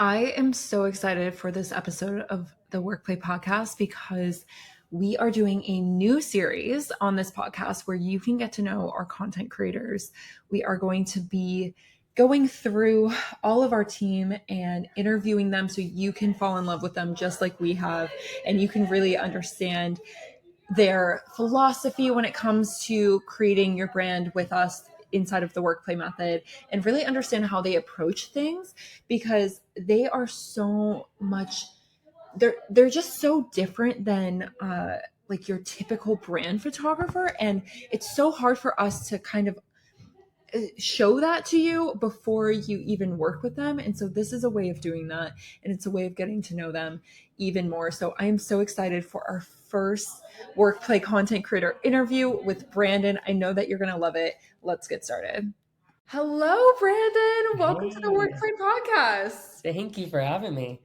I am so excited for this episode of the WorkPlay podcast because we are doing a new series on this podcast where you can get to know our content creators. We are going to be going through all of our team and interviewing them so you can fall in love with them just like we have, and you can really understand their philosophy when it comes to creating your brand with us inside of the WorkPlay method, and really understand how they approach things, because they are so much they're just so different than like your typical brand photographer, and it's so hard for us to kind of show that to you before you even work with them. And so this is a way of doing that, and it's a way of getting to know them even more. So I am so excited for our first WorkPlay content creator interview with Brandon. I know that you're going to love it. Let's get started. Hello, Brandon. Welcome to the Hey, WorkPlay podcast. thank you for having me.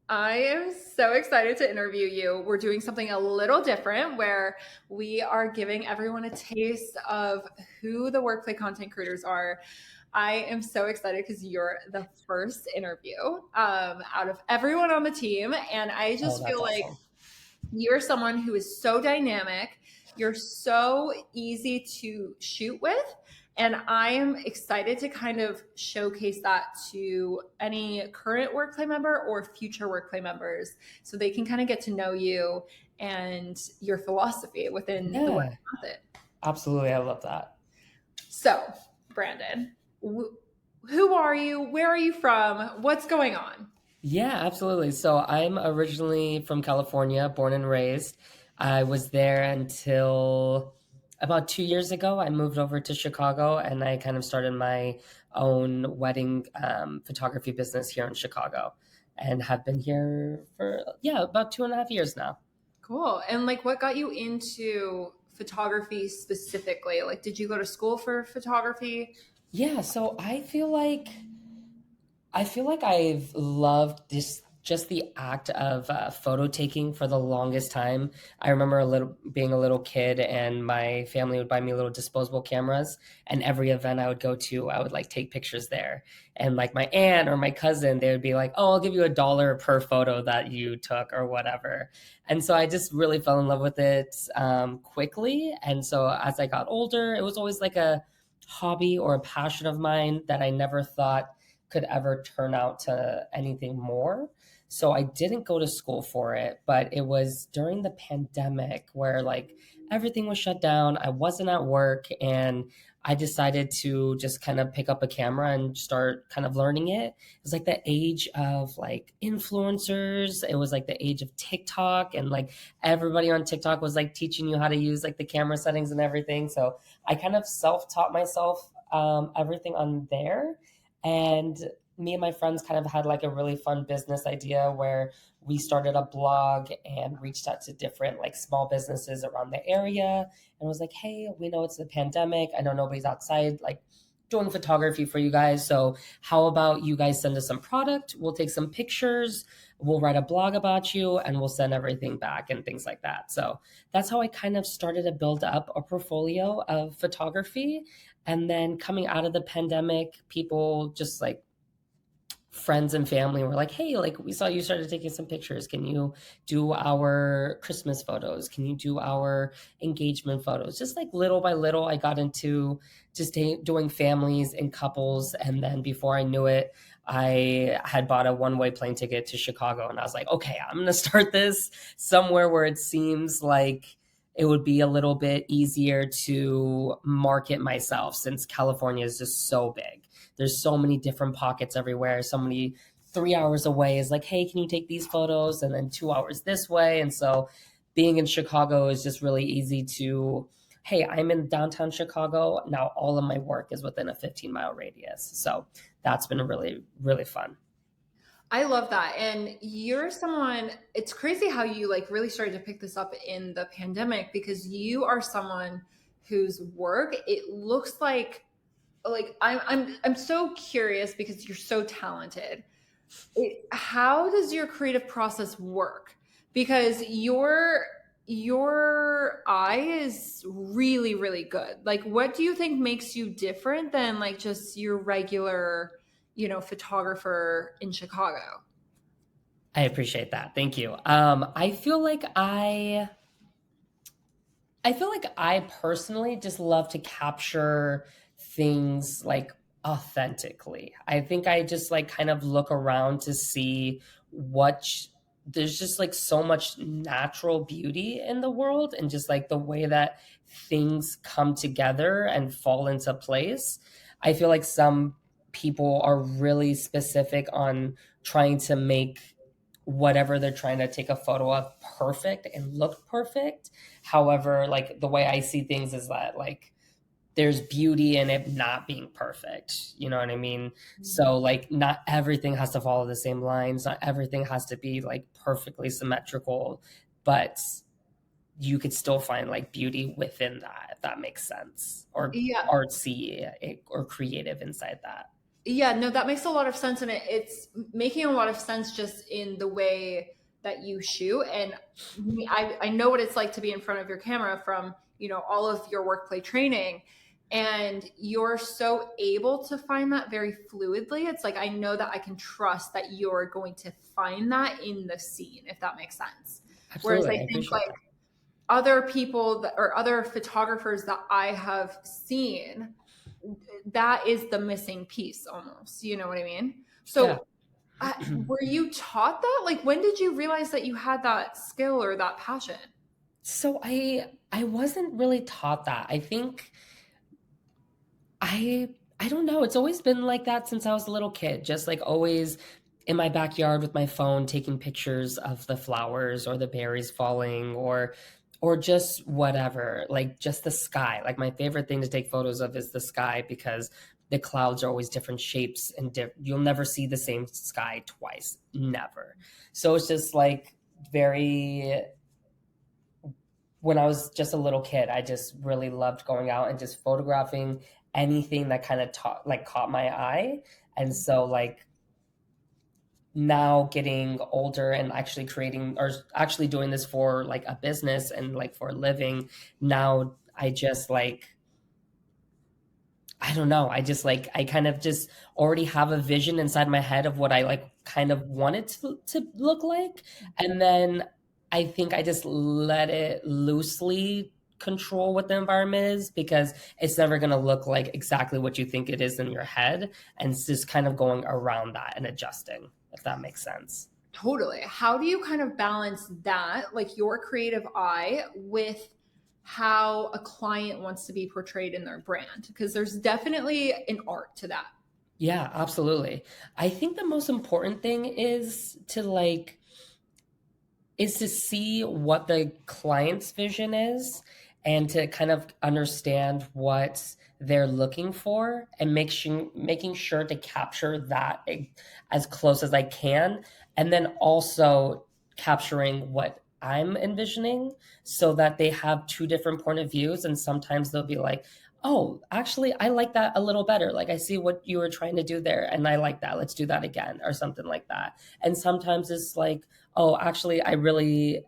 I am so excited to interview you. We're doing something a little different where we are giving everyone a taste of who the WorkPlay content creators are. I am so excited because you're the first interview out of everyone on the team. And I Oh, just that's feel like awesome. you're someone who is so dynamic. You're so easy to shoot with. And I am excited to kind of showcase that to any current WorkPlay member or future WorkPlay members so they can kind of get to know you and your philosophy within the Yeah, WorkPlay method. absolutely. I love that. So, Brandon, who are you? Where are you from? What's going on? Yeah, absolutely. So I'm originally from California, born and raised. I was there until about 2 years ago. I moved over to Chicago and I kind of started my own wedding photography business here in Chicago and have been here for, yeah, about 2.5 years now. Cool. And like, what got you into photography specifically? Like, did you go to school for photography? Yeah, so I feel like I've loved this just the act of photo taking for the longest time. I remember being a little kid, and my family would buy me little disposable cameras, and every event I would go to, I would like take pictures there. And like my aunt or my cousin, they would be like, "Oh, I'll give you $1 per photo that you took or whatever." And so I just really fell in love with it quickly. And so as I got older, it was always like a hobby or a passion of mine that I never thought could ever turn out to anything more. So I didn't go to school for it, but it was during the pandemic where like everything was shut down. I wasn't at work and I decided to just kind of pick up a camera and start kind of learning it. It was like the age of like influencers. It was like the age of TikTok, and like everybody on TikTok was like teaching you how to use like the camera settings and everything. So I kind of self-taught myself everything on there. And me and my friends kind of had like a really fun business idea where we started a blog and reached out to different like small businesses around the area and was like, hey, we know it's the pandemic. I know nobody's outside like doing photography for you guys. So how about you guys send us some product? We'll take some pictures. We'll write a blog about you and we'll send everything back and things like that. So that's how I kind of started to build up a portfolio of photography. And then coming out of the pandemic, people just like friends and family were like, hey, like we saw you started taking some pictures. Can you do our Christmas photos? Can you do our engagement photos? Just like little by little, I got into just doing families and couples. And then before I knew it, I had bought a one-way plane ticket to Chicago. And I was like, okay, I'm going to start this somewhere where it seems like it would be a little bit easier to market myself since California is just so big. There's so many different pockets everywhere. So many 3 hours away is like, hey, can you take these photos? And then 2 hours this way. And so being in Chicago is just really easy to, hey, I'm in downtown Chicago. Now all of my work is within a 15-mile radius. So that's been really, really fun. I love that. And you're someone, it's crazy how you like really started to pick this up in the pandemic, because you are someone whose work, it looks like I'm so curious because you're so talented. How does your creative process work? Because your eye is really good. Like, what do you think makes you different than like just your regular photographer in Chicago. I appreciate that. Thank you. I feel like I personally just love to capture things like authentically. I think I just like kind of look around to see what there's just like so much natural beauty in the world, and just like the way that things come together and fall into place. I feel like some people are really specific on trying to make whatever they're trying to take a photo of perfect and look perfect. However, like the way I see things is that like there's beauty in it not being perfect. You know what I mean? So like not everything has to follow the same lines, not everything has to be like perfectly symmetrical, but you could still find like beauty within that, if that makes sense. Or Yeah. artsy or creative inside that. Yeah, no, that makes a lot of sense. And it's making a lot of sense just in the way that you shoot. And I know what it's like to be in front of your camera from, all of your WorkPlay training. And you're so able to find that very fluidly. It's like, I know that I can trust that you're going to find that in the scene, if that makes sense. Whereas Absolutely. I I think appreciate like that. other people or other photographers that I have seen, that is the missing piece almost. You know what I mean? Yeah. So, were you taught that? Like, when did you realize that you had that skill or that passion? So I wasn't really taught that. I think I don't know. It's always been like that since I was a little kid. Just like always in my backyard with my phone taking pictures of the flowers or the berries falling or just whatever. Like just the sky. Like my favorite thing to take photos of is the sky because the clouds are always different shapes and you'll never see the same sky twice. Never. So it's just like very when I was just a little kid, I just really loved going out and just photographing anything that kind of caught my eye. And so like now getting older and actually creating or actually doing this for like a business and like for a living, now I just like I don't know. I just like I kind of just already have a vision inside my head of what I like kind of want it to look like. And then I think I just let it loosely control what the environment is because it's never going to look like exactly what you think it is in your head. And it's just kind of going around that and adjusting, if that makes sense. Totally. How do you kind of balance that, like your creative eye, with how a client wants to be portrayed in their brand? Because there's definitely an art to that. Yeah, absolutely. I think the most important thing is to see what the client's vision is and to kind of understand what they're looking for and making sure to capture that as close as I can, and then also capturing what I'm envisioning so that they have two different point of views, and sometimes they'll be like, oh, actually I like that a little better, like I see what you were trying to do there and I like that, let's do that again, or something like that. And sometimes it's like, oh, actually, I really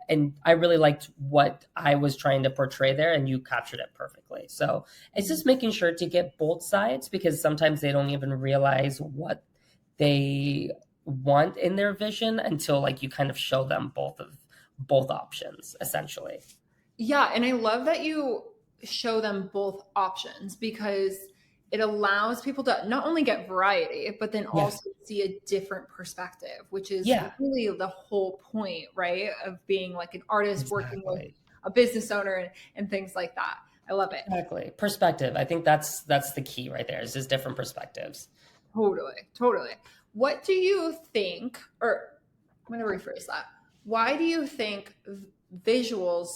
liked what I was trying to portray there, and you captured it perfectly. So it's just making sure to get both sides because sometimes they don't even realize what they want in their vision until like you kind of show them both options, essentially. Yeah, and I love that you show them both options because it allows people to not only get variety, but then Yeah, also see a different perspective, which is yeah, really the whole point, right? Of being like an artist working with exactly. a business owner and things like that. I love it. Exactly. Perspective. I think that's the key right there. Is just different perspectives. Totally, totally. What do you think, or I'm going to rephrase that. Why do you think visuals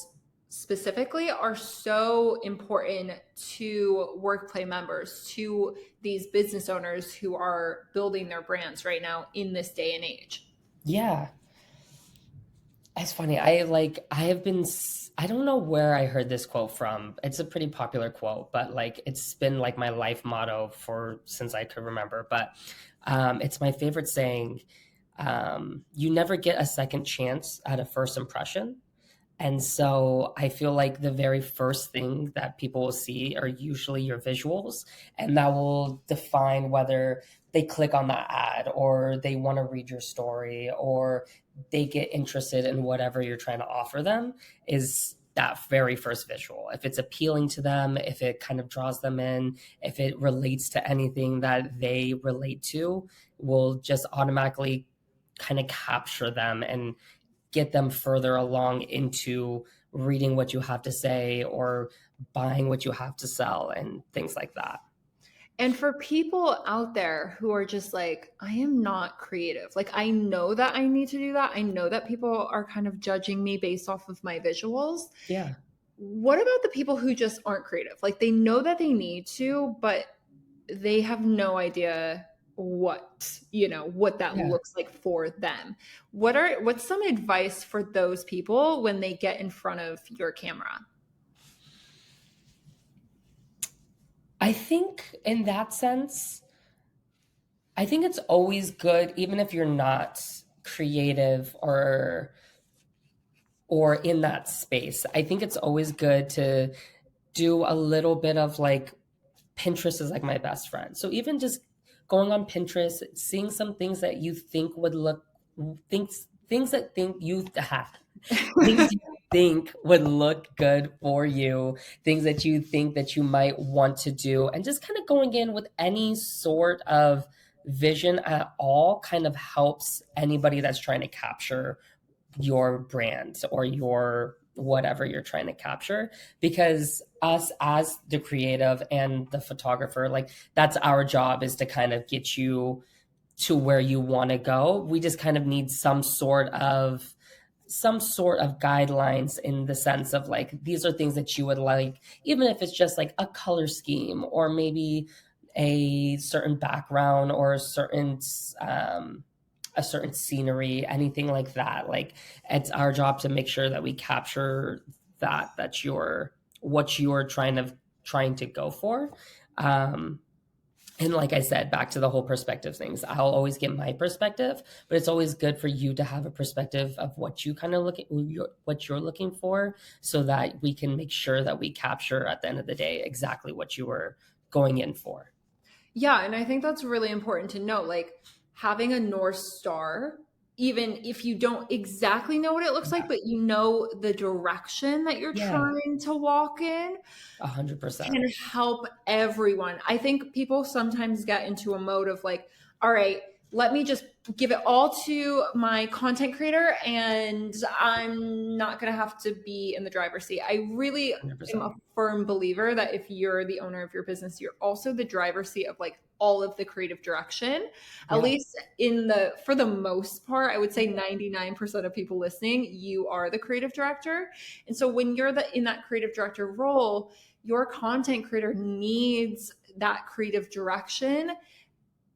specifically are so important to WorkPlay members, to these business owners who are building their brands right now in this day and age? Yeah. It's funny. I have been I don't know where I heard this quote from. It's a pretty popular quote, but like it's been like my life motto for since I could remember. But it's my favorite saying. You never get a second chance at a first impression. And so I feel like the very first thing that people will see are usually your visuals, and that will define whether they click on that ad, or they want to read your story, or they get interested in whatever you're trying to offer them, is that very first visual. If it's appealing to them, if it kind of draws them in, if it relates to anything that they relate to, will just automatically kind of capture them and get them further along into reading what you have to say or buying what you have to sell and things like that. And for people out there who are just like, I am not creative. Like, I know that I need to do that. I know that people are kind of judging me based off of my visuals. Yeah. What about the people who just aren't creative? Like, they know that they need to, but they have no idea what that Yeah. looks like for them. What's some advice for those people when they get in front of your camera? I think in that sense, I think it's always good, even if you're not creative or in that space. I think it's always good to do a little bit of like, Pinterest is like my best friend. So even just going on Pinterest, seeing some things that you think would look things that think you things you think would look good for you, things that you think that you might want to do, and just kind of going in with any sort of vision at all kind of helps anybody that's trying to capture your brand or your whatever you're trying to capture, because us as the creative and the photographer, like, that's our job, is to kind of get you to where you want to go. We just kind of need some sort of guidelines, in the sense of like, these are things that you would like, even if it's just like a color scheme, or maybe a certain background, or a certain scenery, anything like that. Like, it's our job to make sure that we capture that's what you're trying to go for. Um, and like I said, back to the whole perspective things, I'll always get my perspective, but it's always good for you to have a perspective of what you kind of what you're looking for, so that we can make sure that we capture at the end of the day exactly what you were going in for. Yeah, and I think that's really important to note. Like, having a North Star, even if you don't exactly know what it looks like, Yeah. but you know the direction that you're Yeah. trying to walk in, 100%. can help everyone. I think people sometimes get into a mode of like, all right, let me just give it all to my content creator and I'm not going to have to be in the driver's seat. I really am 100%. a firm believer that if you're the owner of your business, you're also the driver's seat of like all of the creative direction. At Yeah. least for the most part, I would say 99% of people listening, you are the creative director. And so when you're in that creative director role, your content creator needs that creative direction,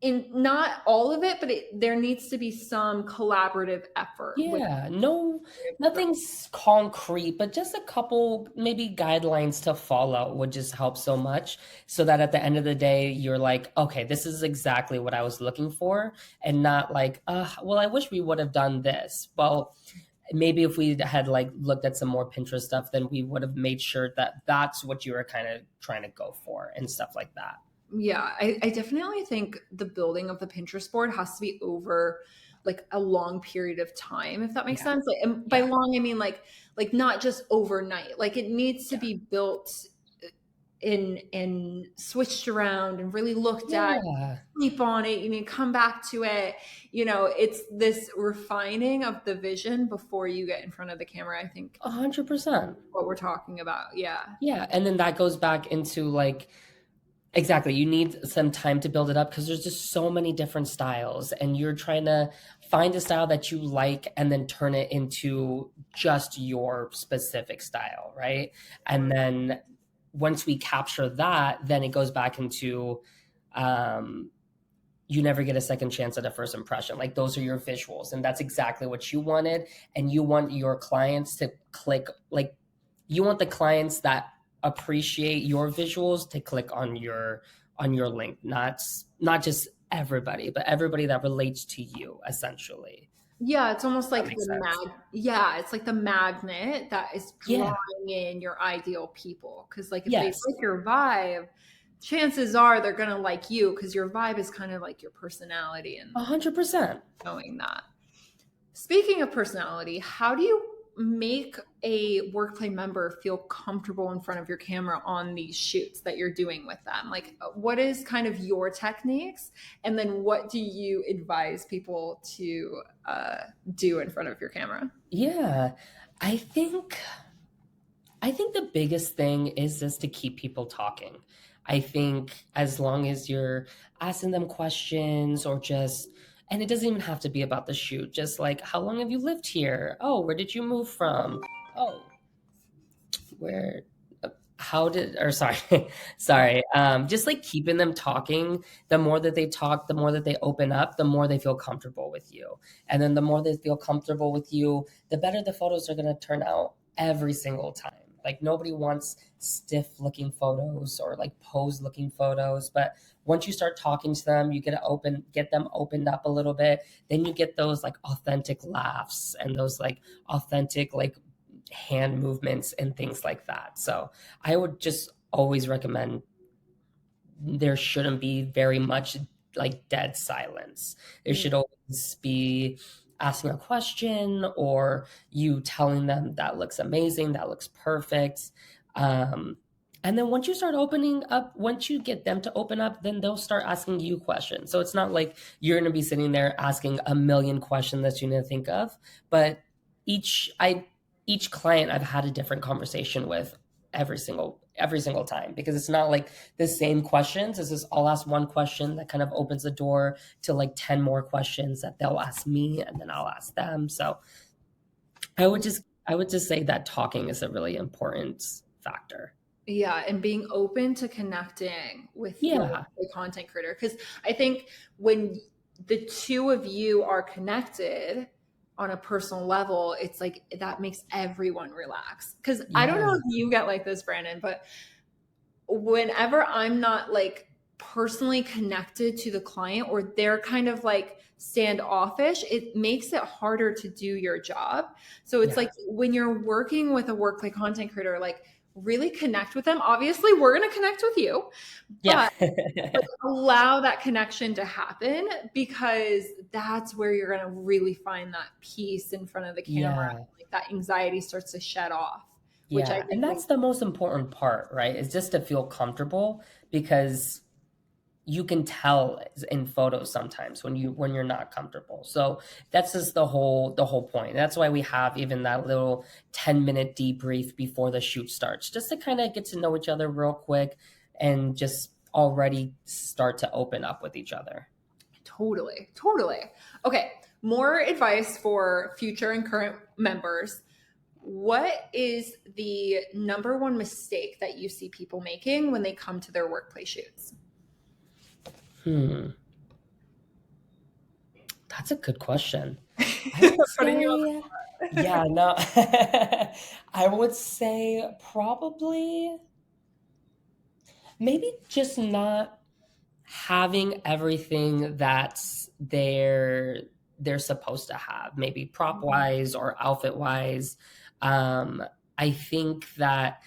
in not all of it, but there needs to be some collaborative effort with Yeah, no, creative direction. nothing's concrete, but just a couple maybe guidelines to follow would just help so much, so that at the end of the day, you're like, okay, this is exactly what I was looking for, and not like, well, I wish we would have done this. Well, maybe if we had like looked at some more Pinterest stuff, then we would have made sure that that's what you were kind of trying to go for and stuff like that. Yeah, I definitely think the building of the Pinterest board has to be over like a long period of time, if that makes Yeah, sense. Like, and by yeah, long, I mean like not just overnight. Like, it needs to yeah, be built and switched around and really looked at, yeah, sleep on it, you need to come back to it. It's this refining of the vision before you get in front of the camera, I think, 100%. what we're talking about. Yeah. Yeah, and then that goes back into like, exactly. You need some time to build it up, because there's just so many different styles, and you're trying to find a style that you like and then turn it into just your specific style, right? And then once we capture that, then it goes back into, um, you never get a second chance at a first impression. Like, those are your visuals, and that's exactly what you wanted. And you want your clients to click, like, you want the clients that appreciate your visuals to click on your link, not just everybody, but everybody that relates to you, essentially. Yeah, it's almost That like makes sense. yeah, it's like the magnet that is Yeah. drawing in your ideal people. Cause like if they Yes. like your vibe, chances are they're going to like you because your vibe is kind of like your personality and 100%. knowing that. Speaking of personality, how do you make a WorkPlay member feel comfortable in front of your camera on these shoots that you're doing with them? Like, what is kind of your techniques? And then what do you advise people to do in front of your camera? Yeah. I think I think the biggest thing is just to keep people talking. I think as long as you're asking them questions or just, and it doesn't even have to be about the shoot, just like, how long have you lived here? Oh, where did you move from? Oh, where, how did, or sorry, sorry. Just like keeping them talking. The more that they talk, the more that they open up, the more they feel comfortable with you. And then the more they feel comfortable with you, the better the photos are going to turn out every single time. Like nobody wants stiff looking photos or like pose looking photos, but once you start talking to them, you get them opened up a little bit. Then you get those like authentic laughs and those like authentic like hand movements and things like that. So I would just always recommend there shouldn't be very much like dead silence. There should always be asking a question or you telling them that looks amazing, that looks perfect. Um, and then once you start opening up, once you get them to open up, then they'll start asking you questions. So it's not like you're going to be sitting there asking a million questions that you need to think of, but each I each client I've had a different conversation with every single time because it's not like the same questions. It's just I'll ask one question that kind of opens the door to like 10 more questions that they'll ask me and then I'll ask them. So I would just say that talking is a really important factor. Yeah, and being open to connecting with your Yeah. content creator. Because I think when the two of you are connected on a personal level, it's like that makes everyone relax. Because I don't know Yeah. if you get like this, Brandon, but whenever I'm not like personally connected to the client or they're kind of like standoffish, it makes it harder to do your job. So it's Yeah. like when you're working with a WorkPlay content creator, like really connect with them. Obviously, we're going to connect with you, Yeah. but like allow that connection to happen because that's where you're going to really find that peace in front of the camera. Yeah. Like that anxiety starts to shed off, which I Yeah, and think that's the most important part, right? Is just to feel comfortable because you can tell in photos sometimes when you're not comfortable. So that's just the whole point. That's why we have even that little 10-minute debrief before the shoot starts, just to kind of get to know each other real quick and just already start to open up with each other. totally, totally. Okay, more advice for future and current members. What is the number one mistake that you see people making when they come to their WorkPlay shoots? Hmm, that's a good question. I would Putting you say, yeah, no, I would say probably maybe just not having everything that's they're supposed to have, maybe prop on. wise or outfit wise. Um, I think that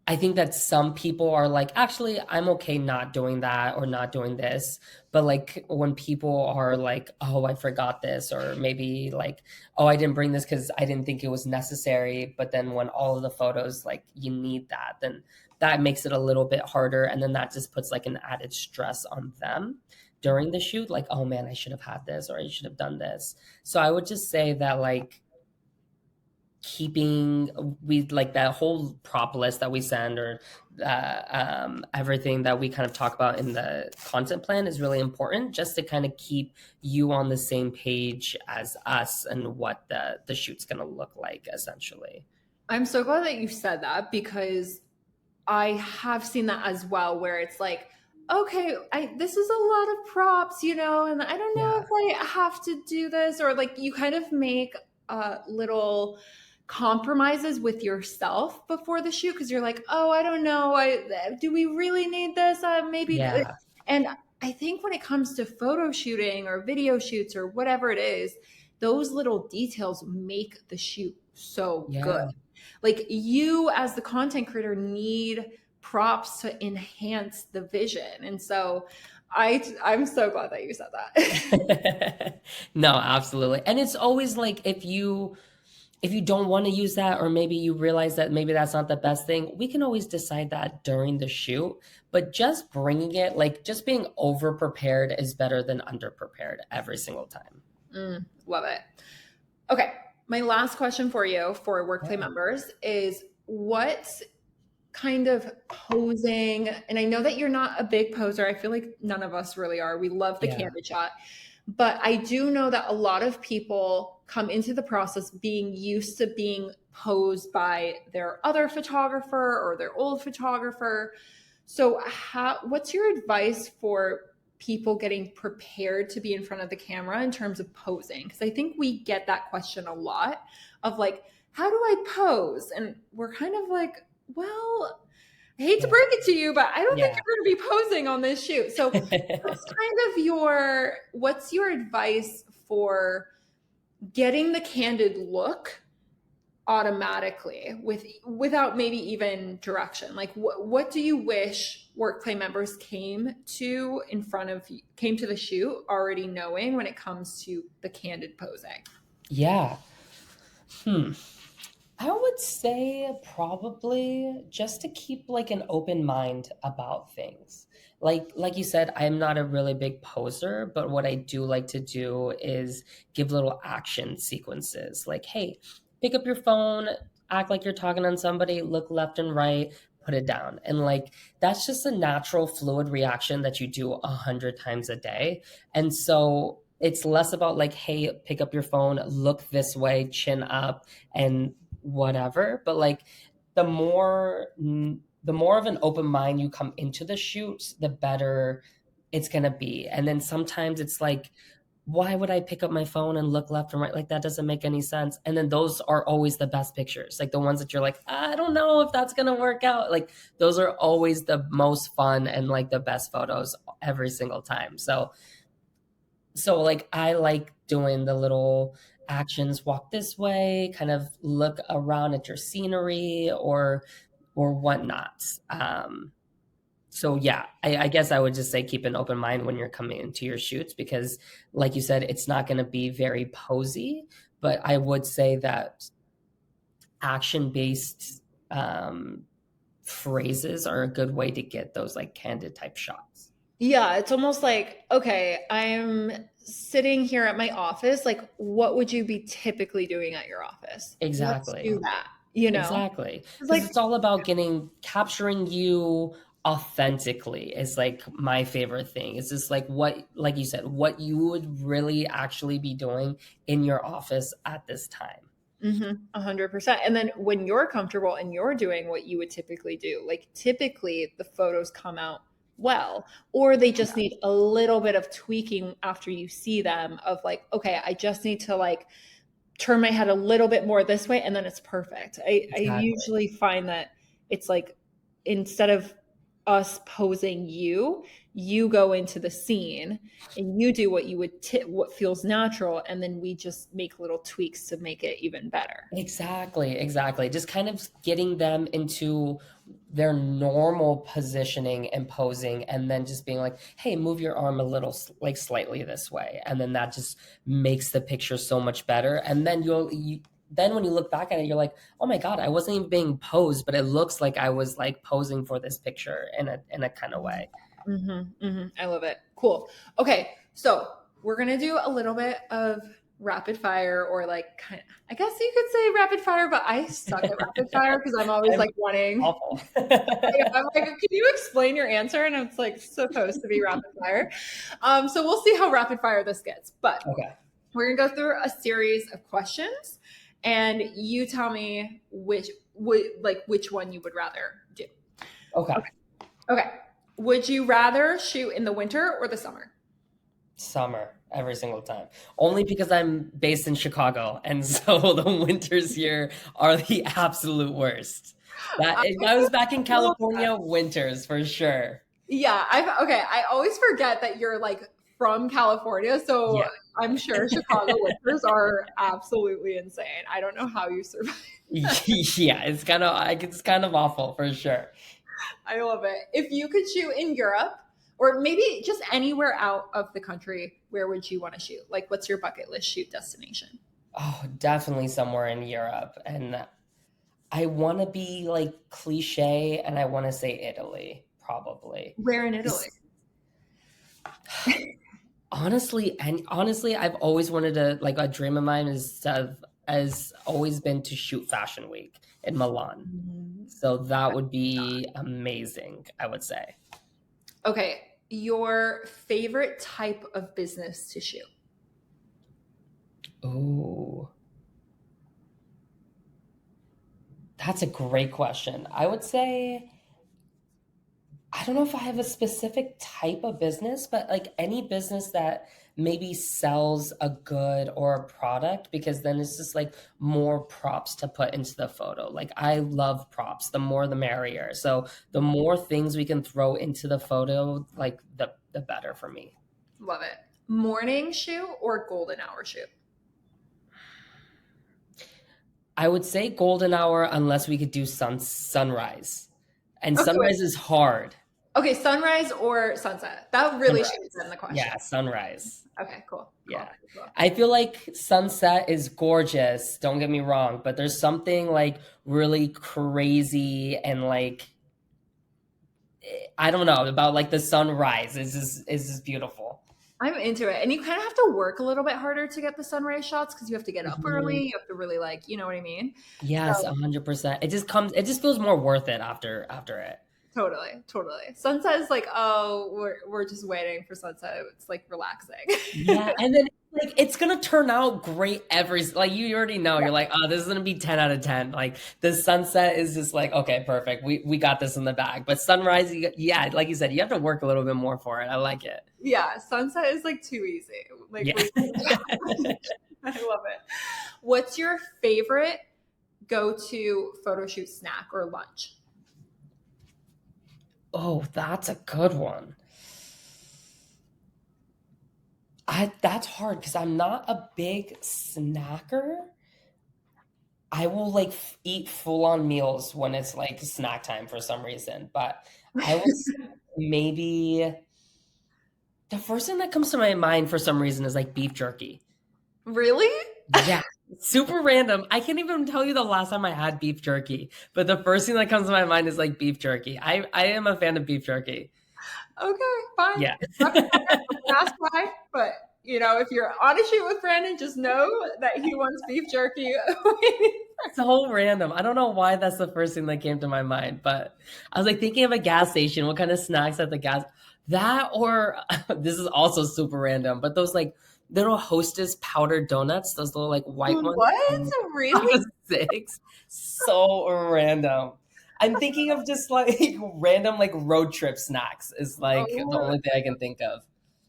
I think that some people are like, actually, I'm okay not doing that or not doing this. But like when people are like, oh, I forgot this, or maybe like, oh, I didn't bring this because I didn't think it was necessary. But then when all of the photos, like, you need that, then that makes it a little bit harder. And then that just puts like an added stress on them during the shoot. Like, oh man, I should have had this or I should have done this. So I would just say that, like, keeping we like that whole prop list that we send or everything that we kind of talk about in the content plan is really important just to kind of keep you on the same page as us and what the shoot's going to look like essentially. I'm so glad that you said that because I have seen that as well, where it's like, okay, this is a lot of props, and I don't know Yeah. if I have to do this, or like you kind of make little compromises with yourself before the shoot because you're like, oh, I don't know, do we really need this? Maybe, Yeah. and I think when it comes to photo shooting or video shoots or whatever it is, those little details make the shoot so good. Yeah. Like you as the content creator need props to enhance the vision. And so I'm so glad that you said that. No, absolutely. And it's always like if you don't want to use that, or maybe you realize that maybe that's not the best thing, we can always decide that during the shoot. But just bringing it, like just being over prepared is better than under prepared every single time. Love it. Okay. My last question for you for WorkPlay Yeah. members is what kind of posing, and I know that you're not a big poser. I feel like none of us really are. We love the Yeah. candid shot. But I do know that a lot of people come into the process being used to being posed by their other photographer or their old photographer. So what's your advice for people getting prepared to be in front of the camera in terms of posing? Because I think we get that question a lot of like, how do I pose? And we're kind of like, well, I hate to break it to you, but I don't think you're going to be posing on this shoot. So what's your advice for getting the candid look automatically without maybe even direction? Like what do you wish WorkPlay members came to the shoot already knowing when it comes to the candid posing? Yeah. I would say probably just to keep like an open mind about things. Like you said, I'm not a really big poser, but what I do like to do is give little action sequences. Like, hey, pick up your phone, act like you're talking on somebody, look left and right, put it down. And like that's just a natural fluid reaction that you do 100 times a day. And so it's less about like, hey, pick up your phone, look this way, chin up, and whatever. But like the more of an open mind you come into the shoot, the better it's gonna be. And then sometimes it's like, why would I pick up my phone and look left and right? Like that doesn't make any sense. And then those are always the best pictures. Like the ones that you're like, I don't know if that's gonna work out. Like those are always the most fun and like the best photos every single time. So like I like doing the little actions, walk this way, kind of look around at your scenery or whatnot. So yeah, I guess I would just say keep an open mind when you're coming into your shoots, because like you said, it's not going to be very posy, but I would say that action-based phrases are a good way to get those like candid type shots. Yeah, it's almost like, okay, I'm sitting here at my office. Like, what would you be typically doing at your office? Exactly. Let's do that, you know? Exactly. Because like it's all about capturing you authentically is like my favorite thing. It's just like what, like you said, what you would really actually be doing in your office at this time. 100%. And then when you're comfortable and you're doing what you would typically do, like typically the photos come out well, or they just need a little bit of tweaking after you see them of like, okay, I just need to like turn my head a little bit more this way, and then it's perfect. I usually find that it's like, instead of us posing you go into the scene and you do what you would what feels natural, and then we just make little tweaks to make it even better. Exactly. Just kind of getting them into their normal positioning and posing, and then just being like, hey, move your arm a little, like slightly this way. And then that just makes the picture so much better. And then then when you look back at it, you're like, oh my God, I wasn't even being posed, but it looks like I was like posing for this picture in a kind of way. I love it. Cool. Okay. So we're going to do a little bit of rapid fire, or like, I guess you could say rapid fire, but I suck at rapid fire because I'm always like wanting. Awful. I'm like, can you explain your answer? And it's like supposed to be rapid fire. So we'll see how rapid fire this gets. But we're going to go through a series of questions, and you tell me which one you would rather do. Okay. Would you rather shoot in the winter or the summer? Summer, every single time. Only because I'm based in Chicago, and so the winters here are the absolute worst. If I was back in California, winters for sure. Yeah, I always forget that you're like from California, so yeah. I'm sure Chicago winters are absolutely insane. I don't know how you survive. Yeah, it's kind of awful for sure. I love it. If you could shoot in Europe or maybe just anywhere out of the country, where would you want to shoot? Like, what's your bucket list shoot destination? Oh, definitely somewhere in Europe. And I want to be like cliche and I want to say Italy, probably. Where in Italy? Just- honestly, I've always wanted to, like, a dream of mine is to has always been to shoot Fashion Week in Milan. So that would be amazing, I would say. Okay, your favorite type of business to shoot? Oh, that's a great question. I would say I don't know if I have a specific type of business, but like any business that maybe sells a good or a product, because then it's just like more props to put into the photo. Like I love props, the more the merrier. So the more things we can throw into the photo, like the better for me. Love it. Morning shoot or golden hour shoot? I would say golden hour unless we could do sunrise. And Okay, sunrise is hard. okay, sunrise or sunset? That really should Sunrise. have been the question. Yeah, sunrise. Okay, cool. Yeah. Cool. I feel like sunset is gorgeous, don't get me wrong, but there's something like really crazy and like I don't know about like the sunrise is just beautiful. I'm into it. And you kind of have to work a little bit harder to get the sunrise shots because you have to get up early. Mhm. You have to really like, you know what I mean? Yes, So 100%. It just feels more worth it after it. totally. Sunset is like, oh, we're just waiting for sunset. It's like relaxing. Yeah, and then like it's gonna turn out great like you already know. You're like, oh, this is gonna be 10 out of 10. Like the sunset is just like, okay, perfect. We got this in the bag. But sunrise, yeah, like you said, you have to work a little bit more for it. I like it. Yeah, sunset is like too easy. Like Yeah. I love it. What's your favorite go-to photo shoot snack or lunch? Oh, that's a good one. That's hard because I'm not a big snacker. I will like eat full on meals when it's like snack time for some reason, but I will say maybe the first thing that comes to my mind for some reason is like beef jerky. Really? Yeah, super random. I can't even tell you the last time I had beef jerky, but the first thing that comes to my mind is like beef jerky. I am a fan of beef jerky. Okay, fine. Yeah. Rapid fire, don't ask why, but you know, if you're on a shoot with Brandon, just know that he wants beef jerky. So random. I don't know why that's the first thing that came to my mind, but I was like thinking of a gas station. What kind of snacks at the gas? That or this is also super random, but those like little Hostess powdered donuts, those little like white ones. What? Really? Like six. So random. I'm thinking of just like random like road trip snacks is like the Oh, only thing I can think of.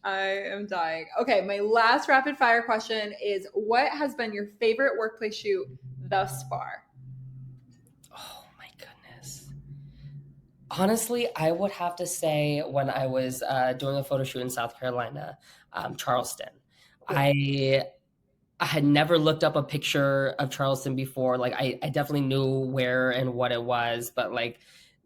I am dying. Okay, my last rapid fire question is what has been your favorite workplace shoot thus far? Oh my goodness. Honestly, I would have to say when I was doing a photo shoot in South Carolina, Charleston. Cool. I had never looked up a picture of Charleston before. Like I definitely knew where and what it was, but like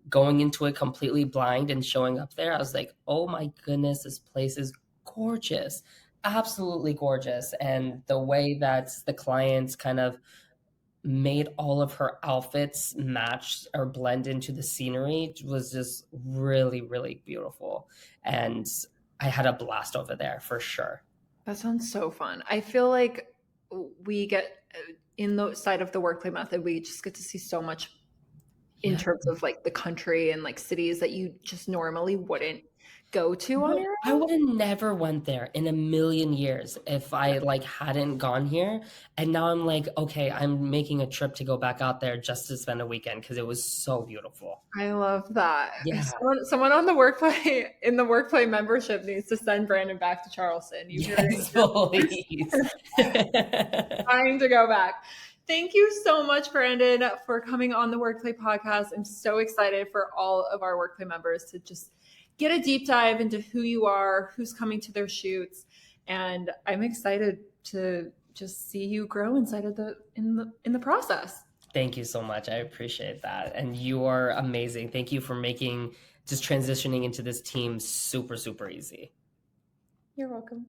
going into it completely blind and showing up there, I was like, oh my goodness, this place is gorgeous. Absolutely gorgeous. And the way that the clients kind of made all of her outfits match or blend into the scenery was just really, really beautiful. And I had a blast over there for sure. That sounds so fun. I feel like we get in the side of the workplay method, we just get to see so much in Yeah. terms of like the country and like cities that you just normally wouldn't go to on No, your I own. would have never went there in a million years if I like hadn't gone here. And now I'm like, okay, I'm making a trip to go back out there just to spend a weekend because it was so beautiful. I love that. Yeah. Someone on the workplay in the workplay membership needs to send Brandon back to Charleston. You hear Yes, it? please. Time to go back. Thank you so much, Brandon, for coming on the WorkPlay podcast. I'm so excited for all of our WorkPlay members to just get a deep dive into who you are, who's coming to their shoots, and I'm excited to just see you grow inside of in the process. Thank you so much. I appreciate that. And you are amazing. Thank you for making just transitioning into this team super, super easy. You're welcome.